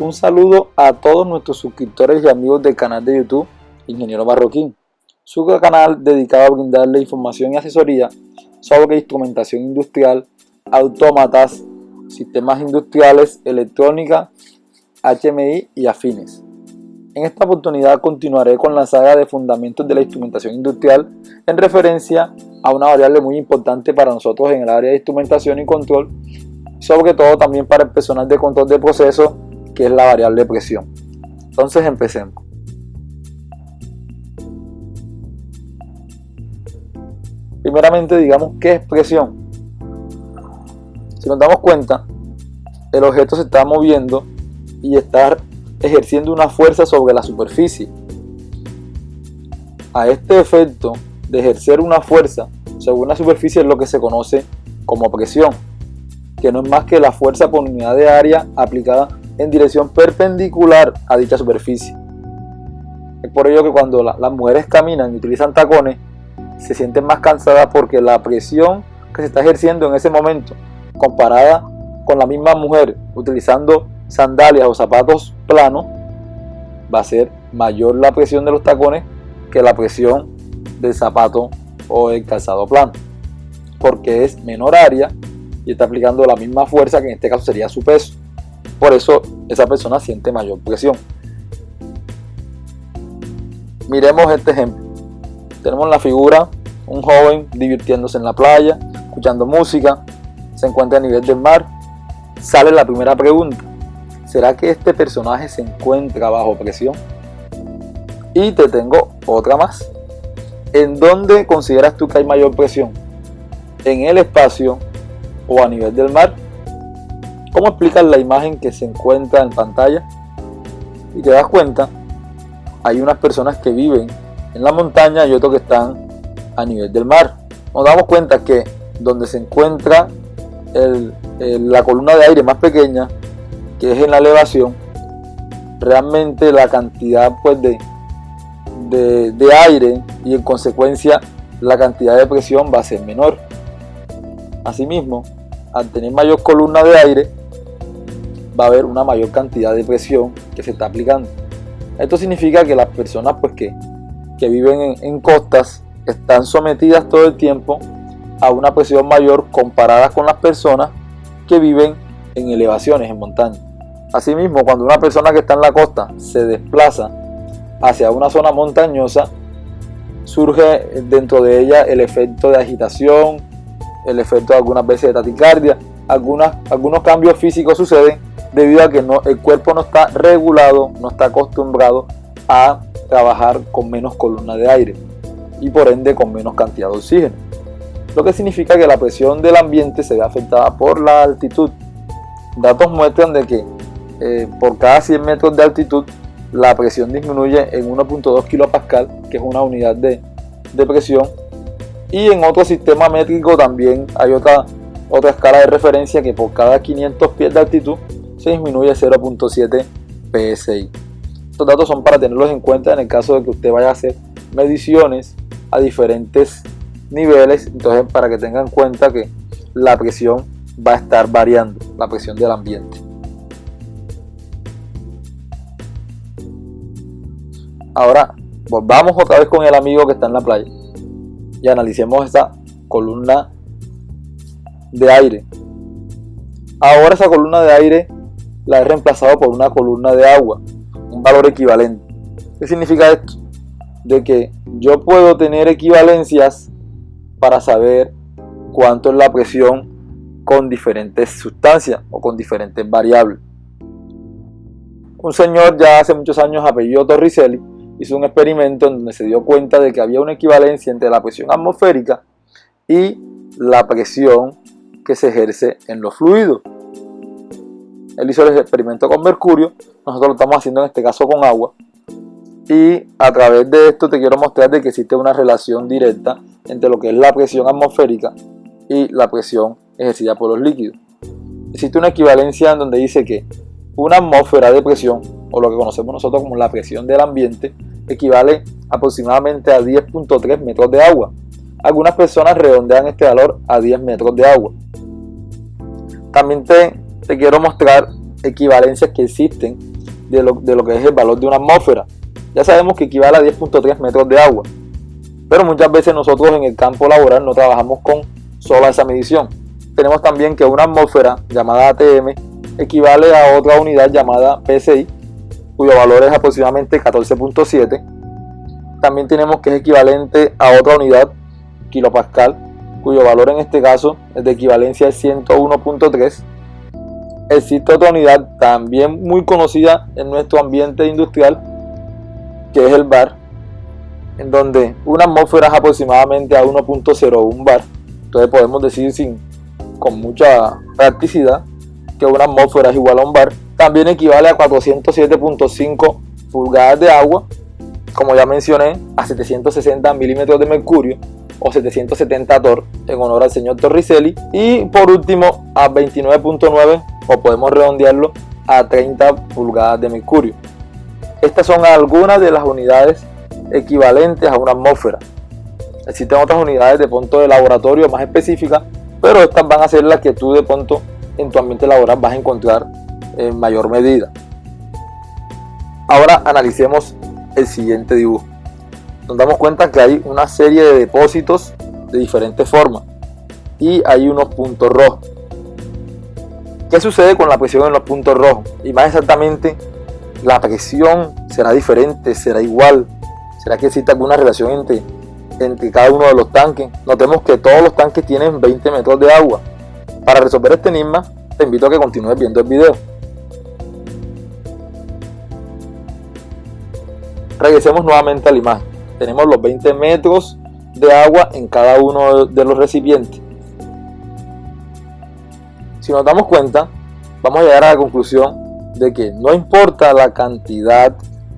Un saludo a todos nuestros suscriptores y amigos del canal de YouTube Ingeniero Marroquín, su canal dedicado a brindarle información y asesoría sobre instrumentación industrial, autómatas, sistemas industriales, electrónica, HMI y afines. En esta oportunidad continuaré con la saga de fundamentos de la instrumentación industrial en referencia a una variable muy importante para nosotros en el área de instrumentación y control, sobre todo también para el personal de control de proceso, que es la variable presión. Entonces empecemos. Primeramente digamos qué es presión. Si nos damos cuenta, el objeto se está moviendo y está ejerciendo una fuerza sobre la superficie. A este efecto de ejercer una fuerza sobre una superficie es lo que se conoce como presión, que no es más que la fuerza por unidad de área aplicada en dirección perpendicular a dicha superficie. Es por ello que cuando las mujeres caminan y utilizan tacones, se sienten más cansadas porque la presión que se está ejerciendo en ese momento, comparada con la misma mujer utilizando sandalias o zapatos planos, va a ser mayor la presión de los tacones que la presión del zapato o el calzado plano, porque es menor área y está aplicando la misma fuerza, que en este caso sería su peso. Por eso esa persona siente mayor presión. Miremos este ejemplo. Tenemos la figura, un joven divirtiéndose en la playa, escuchando música, se encuentra a nivel del mar. Sale la primera pregunta: ¿será que este personaje se encuentra bajo presión? Y te tengo otra más. ¿En dónde consideras tú que hay mayor presión? ¿En el espacio o a nivel del mar? ¿Cómo explicas la imagen que se encuentra en pantalla? Y te das cuenta, hay unas personas que viven en la montaña y otros que están a nivel del mar. Nos damos cuenta que donde se encuentra la columna de aire más pequeña, que es en la elevación, realmente la cantidad pues de aire y en consecuencia la cantidad de presión va a ser menor. Asimismo, al tener mayor columna de aire, va a haber una mayor cantidad de presión que se está aplicando. Esto significa que las personas pues que viven en costas están sometidas todo el tiempo a una presión mayor comparadas con las personas que viven en elevaciones, en montañas. Asimismo, cuando una persona que está en la costa se desplaza hacia una zona montañosa, surge dentro de ella el efecto de agitación, el efecto de algunas veces de taquicardia. Algunos cambios físicos suceden debido a que el cuerpo no está regulado, no está acostumbrado a trabajar con menos columna de aire y por ende con menos cantidad de oxígeno, lo que significa que la presión del ambiente se ve afectada por la altitud. Datos muestran de que por cada 100 metros de altitud la presión disminuye en 1.2 kilopascal, que es una unidad de presión, y en otro sistema métrico también hay otra escala de referencia que por cada 500 pies de altitud se disminuye 0.7 psi. Estos datos son para tenerlos en cuenta en el caso de que usted vaya a hacer mediciones a diferentes niveles, entonces para que tengan en cuenta que la presión va a estar variando, la presión del ambiente. Ahora volvamos otra vez con el amigo que está en la playa y analicemos esta columna de aire. Ahora esa columna de aire la he reemplazado por una columna de agua, un valor equivalente. ¿Qué significa esto? De que yo puedo tener equivalencias para saber cuánto es la presión con diferentes sustancias o con diferentes variables. Un señor ya hace muchos años, apellido Torricelli, hizo un experimento en donde se dio cuenta de que había una equivalencia entre la presión atmosférica y la presión que se ejerce en los fluidos. Él hizo el experimento con mercurio, nosotros lo estamos haciendo en este caso con agua, y a través de esto te quiero mostrar de que existe una relación directa entre lo que es la presión atmosférica y la presión ejercida por los líquidos. Existe una equivalencia en donde dice que una atmósfera de presión, o lo que conocemos nosotros como la presión del ambiente, equivale aproximadamente a 10.3 metros de agua. Algunas personas redondean este valor a 10 metros de agua. También te quiero mostrar equivalencias que existen de lo que es el valor de una atmósfera. Ya sabemos que equivale a 10.3 metros de agua, pero muchas veces nosotros en el campo laboral no trabajamos con sola esa medición. Tenemos también que una atmósfera llamada ATM equivale a otra unidad llamada PSI, cuyo valor es aproximadamente 14.7. También tenemos que es equivalente a otra unidad, kilopascal, cuyo valor en este caso es de equivalencia es 101.3. Existe otra unidad también muy conocida en nuestro ambiente industrial, que es el bar, en donde una atmósfera es aproximadamente a 1.01 bar. Entonces podemos decir con mucha practicidad que una atmósfera es igual a un bar. También equivale a 407.5 pulgadas de agua, como ya mencioné, a 760 milímetros de mercurio o 770 Torr, en honor al señor Torricelli. Y por último a 29.9, o podemos redondearlo a 30 pulgadas de mercurio. Estas son algunas de las unidades equivalentes a una atmósfera. Existen otras unidades de punto de laboratorio más específicas, pero estas van a ser las que tú de pronto en tu ambiente laboral vas a encontrar en mayor medida. Ahora analicemos el siguiente dibujo. Nos damos cuenta que hay una serie de depósitos de diferentes formas y hay unos puntos rojos. ¿Qué sucede con la presión en los puntos rojos? Y más exactamente, la presión será diferente, será igual, será que existe alguna relación entre cada uno de los tanques. Notemos que todos los tanques tienen 20 metros de agua. Para resolver este enigma, te invito a que continúes viendo el video. Regresemos nuevamente a la imagen. Tenemos los 20 metros de agua en cada uno de los recipientes. Si nos damos cuenta, vamos a llegar a la conclusión de que no importa la cantidad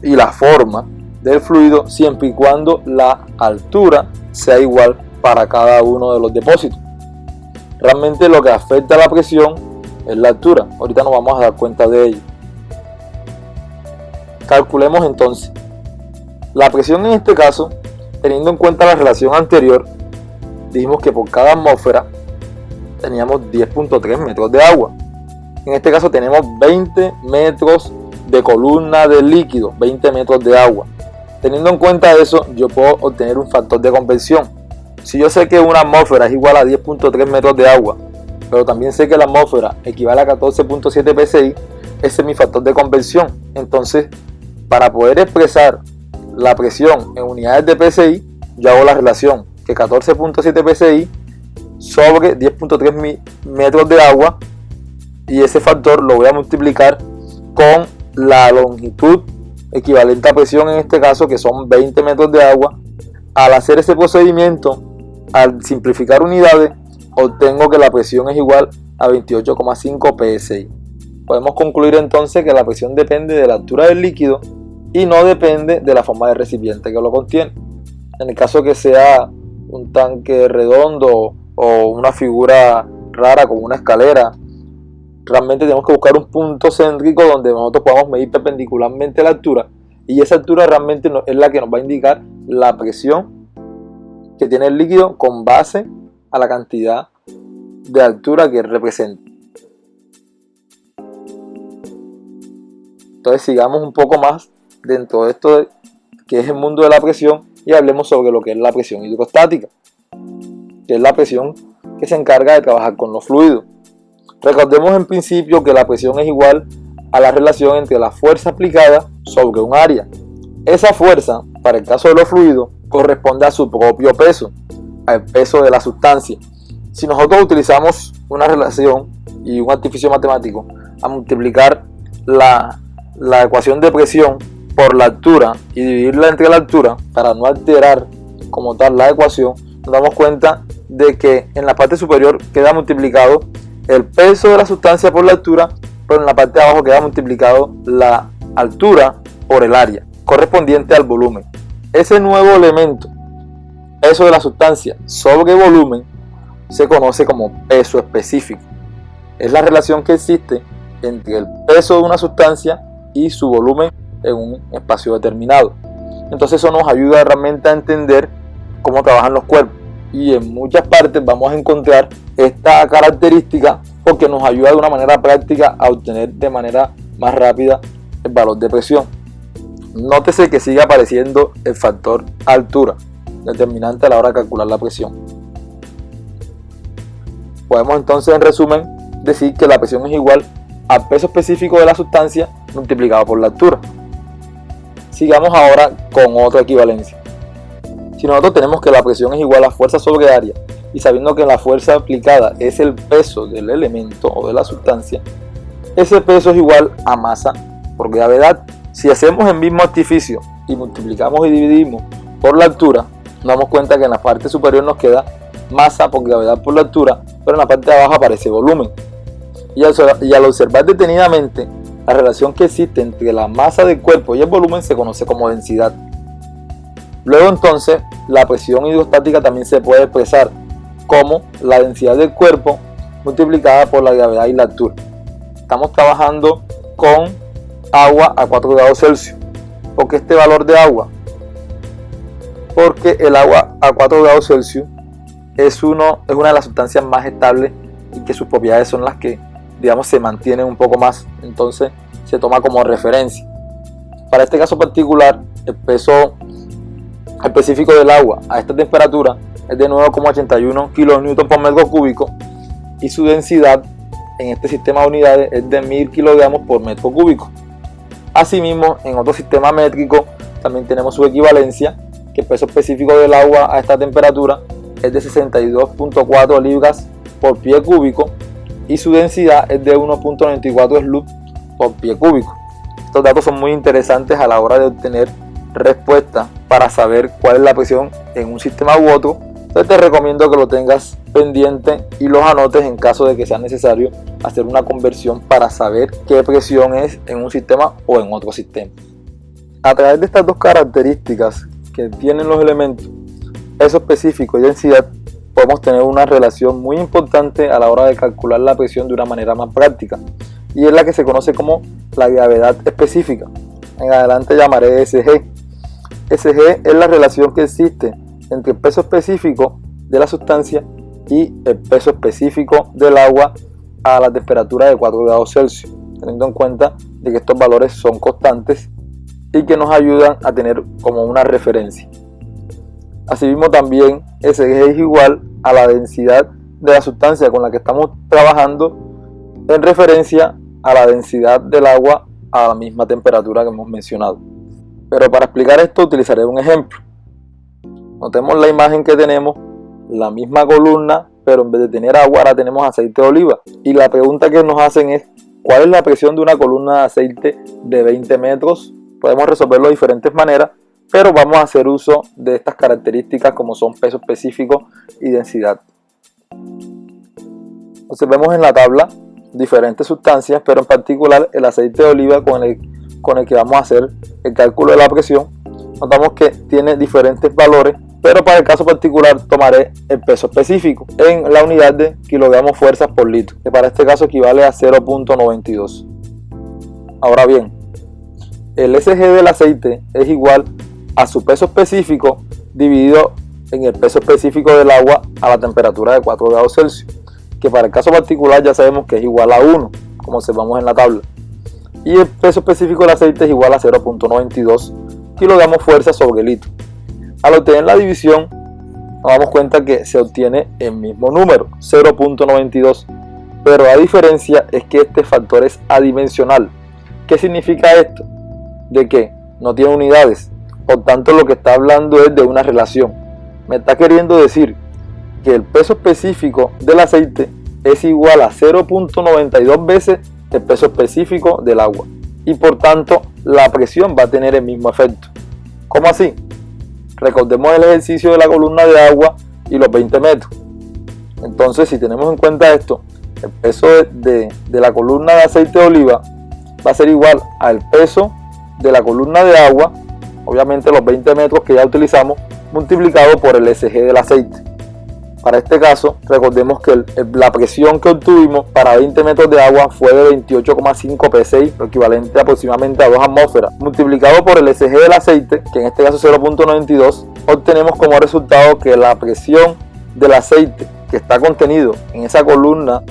y la forma del fluido, siempre y cuando la altura sea igual para cada uno de los depósitos. Realmente lo que afecta a la presión es la altura. Ahorita nos vamos a dar cuenta de ello. Calculemos entonces la presión en este caso, teniendo en cuenta la relación anterior. Dijimos que por cada atmósfera teníamos 10.3 metros de agua. En este caso tenemos 20 metros de columna de líquido, 20 metros de agua. Teniendo en cuenta eso, yo puedo obtener un factor de conversión. Si yo sé que una atmósfera es igual a 10.3 metros de agua, pero también sé que la atmósfera equivale a 14.7 PSI, ese es mi factor de conversión. Entonces, para poder expresar la presión en unidades de PSI, yo hago la relación que 14.7 PSI sobre 10.3 metros de agua, y ese factor lo voy a multiplicar con la longitud equivalente a presión, en este caso que son 20 metros de agua. Al hacer ese procedimiento, al simplificar unidades, obtengo que la presión es igual a 28,5 PSI. Podemos concluir entonces que la presión depende de la altura del líquido y no depende de la forma del recipiente que lo contiene. En el caso que sea un tanque redondo o una figura rara como una escalera, realmente tenemos que buscar un punto céntrico donde nosotros podamos medir perpendicularmente la altura, y esa altura realmente es la que nos va a indicar la presión que tiene el líquido con base a la cantidad de altura que representa. Entonces sigamos un poco más dentro de esto que es el mundo de la presión y hablemos sobre lo que es la presión hidrostática, que es la presión que se encarga de trabajar con los fluidos. Recordemos en principio que la presión es igual a la relación entre la fuerza aplicada sobre un área. Esa fuerza, para el caso de los fluidos, corresponde a su propio peso, al peso de la sustancia. Si nosotros utilizamos una relación y un artificio matemático a multiplicar la ecuación de presión por la altura y dividirla entre la altura para no alterar como tal la ecuación, nos damos cuenta de que en la parte superior queda multiplicado el peso de la sustancia por la altura, pero en la parte de abajo queda multiplicado la altura por el área correspondiente al volumen. Ese nuevo elemento, peso de la sustancia sobre volumen, se conoce como peso específico. Es la relación que existe entre el peso de una sustancia y su volumen en un espacio determinado. Entonces eso nos ayuda realmente a entender cómo trabajan los cuerpos, y en muchas partes vamos a encontrar esta característica porque nos ayuda de una manera práctica a obtener de manera más rápida el valor de presión. Nótese que sigue apareciendo el factor altura, determinante a la hora de calcular la presión. Podemos entonces, en resumen, decir que la presión es igual al peso específico de la sustancia multiplicado por la altura. Sigamos ahora con otra equivalencia. Si nosotros tenemos que la presión es igual a fuerza sobre área, y sabiendo que la fuerza aplicada es el peso del elemento o de la sustancia, ese peso es igual a masa por gravedad. Si hacemos el mismo artificio y multiplicamos y dividimos por la altura, nos damos cuenta que en la parte superior nos queda masa por gravedad por la altura, pero en la parte de abajo aparece volumen. Y al observar detenidamente la relación que existe entre la masa del cuerpo y el volumen, se conoce como densidad. Luego entonces, la presión hidrostática también se puede expresar como la densidad del cuerpo multiplicada por la gravedad y la altura. Estamos trabajando con agua a 4 grados Celsius. ¿Por qué este valor de agua? Porque el agua a 4 grados Celsius es una de las sustancias más estables y que sus propiedades son las que, digamos, se mantienen un poco más. Entonces se toma como referencia. Para este caso particular, el peso específico del agua a esta temperatura es de 9,81 kN por metro cúbico y su densidad en este sistema de unidades es de 1000 kg por metro cúbico. Asimismo, en otro sistema métrico también tenemos su equivalencia, que el peso específico del agua a esta temperatura es de 62,4 libras por pie cúbico y su densidad es de 1,94 SLUT por pie cúbico. Estos datos son muy interesantes a la hora de obtener respuesta para saber cuál es la presión en un sistema u otro. Entonces te recomiendo que lo tengas pendiente y los anotes en caso de que sea necesario hacer una conversión para saber qué presión es en un sistema o en otro sistema. A través de estas dos características que tienen los elementos, peso específico y densidad, podemos tener una relación muy importante a la hora de calcular la presión de una manera más práctica, y es la que se conoce como la gravedad específica. En adelante llamaré SG. SG es la relación que existe entre el peso específico de la sustancia y el peso específico del agua a la temperatura de 4 grados Celsius, teniendo en cuenta de que estos valores son constantes y que nos ayudan a tener como una referencia. Asimismo, también SG es igual a la densidad de la sustancia con la que estamos trabajando en referencia a la densidad del agua a la misma temperatura que hemos mencionado. Pero para explicar esto utilizaré un ejemplo. Notemos la imagen que tenemos, la misma columna, pero en vez de tener agua ahora tenemos aceite de oliva. Y la pregunta que nos hacen es, ¿cuál es la presión de una columna de aceite de 20 metros? Podemos resolverlo de diferentes maneras, pero vamos a hacer uso de estas características como son peso específico y densidad. Observemos en la tabla diferentes sustancias, pero en particular el aceite de oliva con el que vamos a hacer el cálculo de la presión. Notamos que tiene diferentes valores, pero para el caso particular tomaré el peso específico en la unidad de kilogramos fuerzas por litro, que para este caso equivale a 0,92. Ahora bien, el SG del aceite es igual a su peso específico dividido en el peso específico del agua a la temperatura de 4 grados Celsius, que para el caso particular ya sabemos que es igual a 1, como observamos en la tabla. Y el peso específico del aceite es igual a 0,92 kilogramos fuerza sobre litro. Al obtener la división, nos damos cuenta que se obtiene el mismo número, 0,92, pero la diferencia es que este factor es adimensional. ¿Qué significa esto? De que no tiene unidades, por tanto lo que está hablando es de una relación. Me está queriendo decir que el peso específico del aceite es igual a 0,92 veces el peso específico del agua, y por tanto la presión va a tener el mismo efecto. ¿Cómo así? Recordemos el ejercicio de la columna de agua y los 20 metros. Entonces, si tenemos en cuenta esto, el peso de la columna de aceite de oliva va a ser igual al peso de la columna de agua, obviamente los 20 metros que ya utilizamos, multiplicado por el SG del aceite. Para este caso, recordemos que la presión que obtuvimos para 20 metros de agua fue de 28,5 psi, lo equivalente aproximadamente a 2 atmósferas, multiplicado por el SG del aceite, que en este caso es 0,92, obtenemos como resultado que la presión del aceite que está contenido en esa columna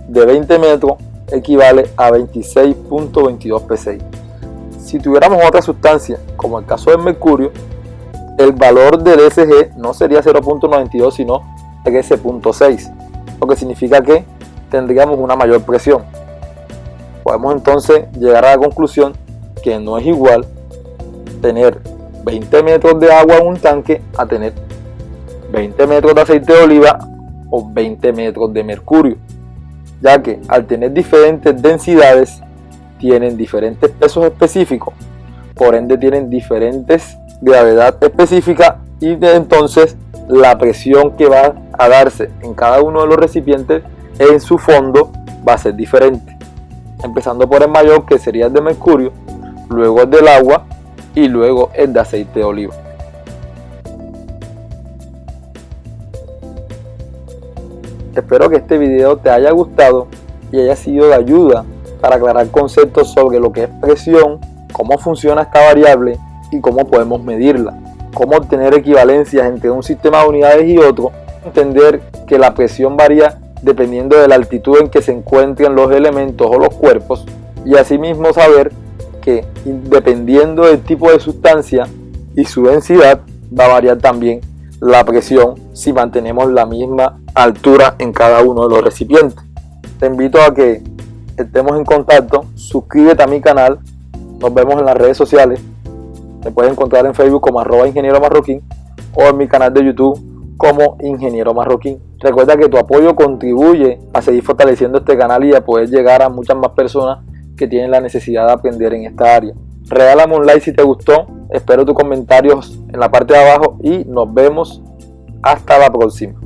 de 20 metros equivale a 26,22 psi. Si tuviéramos otra sustancia, como el caso del mercurio, el valor del SG no sería 0.92 sino 13.6, lo que significa que tendríamos una mayor presión. Podemos entonces llegar a la conclusión que no es igual tener 20 metros de agua en un tanque a tener 20 metros de aceite de oliva o 20 metros de mercurio, ya que al tener diferentes densidades tienen diferentes pesos específicos, por ende tienen diferentes gravedad específica, y entonces la presión que va a darse en cada uno de los recipientes en su fondo va a ser diferente, empezando por el mayor, que sería el de mercurio, luego el del agua y luego el de aceite de oliva. Espero que este video te haya gustado y haya sido de ayuda para aclarar conceptos sobre lo que es presión, cómo funciona esta variable y cómo podemos medirla, cómo obtener equivalencias entre un sistema de unidades y otro, entender que la presión varía dependiendo de la altitud en que se encuentren los elementos o los cuerpos, y asimismo saber que dependiendo del tipo de sustancia y su densidad va a variar también la presión si mantenemos la misma altura en cada uno de los recipientes. Te invito a que estemos en contacto, suscríbete a mi canal, nos vemos en las redes sociales, me puedes encontrar en Facebook como @ingeniero marroquín o en mi canal de YouTube como Ingeniero Marroquín. Recuerda que tu apoyo contribuye a seguir fortaleciendo este canal y a poder llegar a muchas más personas que tienen la necesidad de aprender en esta área. Regálame un like si te gustó, espero tus comentarios en la parte de abajo y nos vemos hasta la próxima.